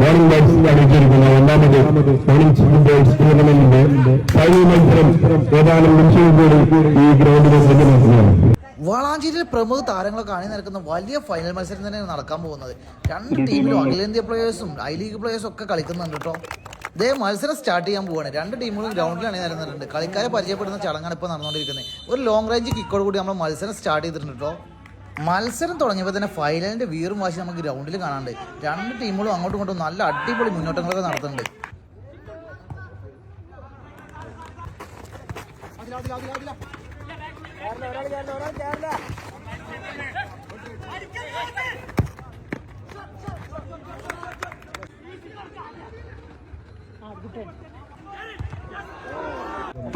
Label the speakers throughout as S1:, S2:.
S1: Morning bats കളിച്ചിരിക്കുന്ന ഒന്നാമത് morning champions ടൂർണമെന്റിന്റെ final മത്സരം ഏതാനും നിമിഷങ്ങൾ കൂടി ഈ ഗ്രൗണ്ടിൽ സജ്ജമാക്കുകയാണ്.
S2: വളാഞ്ചേരിയിലെ പ്രമുഖ താരങ്ങളൊക്കെ അണിനിരക്കുന്ന വലിയ ഫൈനൽ മത്സരം തന്നെയാണ് നടക്കാൻ പോകുന്നത്. രണ്ട് ടീമിലും അഖിലേന്ത്യാ പ്ലേയേഴ്സും ഐ ലീഗ് പ്ലേയേഴ്സും ഒക്കെ കളിക്കുന്നുണ്ട് കേട്ടോ. ഇതേ മത്സരം സ്റ്റാർട്ട് ചെയ്യാൻ പോവാണ്. രണ്ട് ടീമുകളും ഗ്രൗണ്ടിൽ അണിനിരന്നിട്ടുണ്ട്. കളിക്കാരെ പരിചയപ്പെടുന്ന ചടങ്ങാണ് ഇപ്പോൾ നടന്നുകൊണ്ടിരിക്കുന്നത്. ഒരു ലോങ് റേഞ്ച് കിക്കോട് കൂടി നമ്മൾ മത്സരം സ്റ്റാർട്ട് ചെയ്തിട്ടുണ്ട് കേട്ടോ. മത്സരം തുടങ്ങിയപ്പോൾ തന്നെ ഫൈനലിന്റെ വീറും വാശി നമുക്ക് ഗ്രൗണ്ടിൽ കാണാണ്ട്. രണ്ട് ടീമുകളും അങ്ങോട്ടും ഇങ്ങോട്ടും നല്ല അടിപൊളി മുന്നോട്ടങ്ങളൊക്കെ നടത്തുന്നുണ്ട്.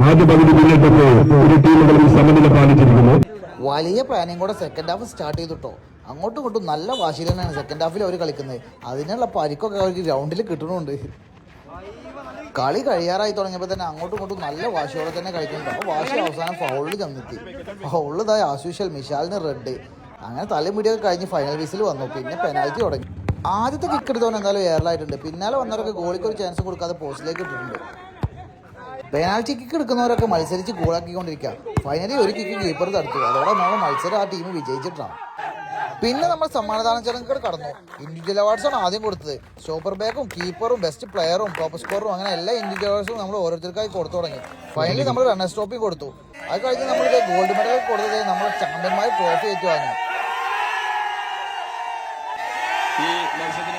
S1: ആദ്യ പകുതി പിന്നിട്ടപ്പോൾ ഇരു ടീമുകളും സമനില പാലിച്ചിരിക്കുന്നു.
S2: വലിയ പ്ലാനിങ് കൂടെ സെക്കൻഡ് ഹാഫ് സ്റ്റാർട്ട് ചെയ്തിട്ടോ. അങ്ങോട്ടും ഇങ്ങോട്ടും നല്ല വാശിയിൽ തന്നെയാണ് സെക്കൻഡ് ഹാഫിൽ അവർ കളിക്കുന്നത്. അതിനുള്ള പരിക്കൊക്കെ അവർക്ക് ഗ്രൗണ്ടിൽ കിട്ടുന്നുണ്ട്. കളി കഴിയാറായി തുടങ്ങിയപ്പോൾ തന്നെ അങ്ങോട്ടും ഇങ്ങോട്ടും നല്ല വാശിയോടെ തന്നെ കളിക്കുന്നുണ്ട്. അപ്പോൾ വാശി അവസാനം ഫൗളിൽ ചെന്നെത്തി. ഫൗളിതായി ആസ്യൂഷ്വൽ മിഷാലിന് റെഡ്. അങ്ങനെ തലമുടിയൊക്കെ കഴിഞ്ഞ് ഫൈനൽ വീസിൽ വന്നു. പിന്നെ പെനാൽറ്റി തുടങ്ങി. ആദ്യത്തെ കിക്ക് എടുത്തോണ്ട് എന്തായാലും എയറിലായിട്ടുണ്ട്. പിന്നാലെ വന്നവരൊക്കെ ഗോളിക്ക് ഒരു ചാൻസ് കൊടുക്കാതെ പോസ്റ്റിലേക്ക് ഇട്ടിട്ടുണ്ട്. പെനാൽറ്റി കിക്ക് എടുക്കുന്നവരൊക്കെ മത്സരിച്ച് ഗോളാക്കിക്കൊണ്ടിരിക്കുക. ഫൈനലി ഒരു കിക്ക് കീപ്പർ തടുത്തു. അതോടെ നമ്മൾ മത്സരം ആ ടീം വിജയിച്ചിട്ടാണ്. പിന്നെ നമ്മൾ സമ്മാനദാന ചടങ്ങുകൾ കടന്നു. ഇൻഡിവിജ്വൽ അവാർഡ്സാണ് ആദ്യം കൊടുത്തത്. സ്റ്റോപ്പർ ബാക്കും കീപ്പറും ബെസ്റ്റ് പ്ലെയറും ടോപ്പ് സ്കോറും അങ്ങനെ എല്ലാ ഇൻഡിവിജ്വൽ അവാർഡ്സും നമ്മൾ ഓരോരുത്തർക്കായി കൊടുത്തു തുടങ്ങി. ഫൈനലി നമ്മൾ റണ്ണേഴ്സ് ട്രോഫി കൊടുത്തു. അത് കഴിഞ്ഞ് നമ്മൾ ഗോൾഡ് മെഡൽ കൊടുത്തത് നമ്മൾ ചാമ്പ്യന്മാർ ട്രോഫി ഏറ്റുവാങ്ങി.
S3: ഈ മത്സരത്തിന്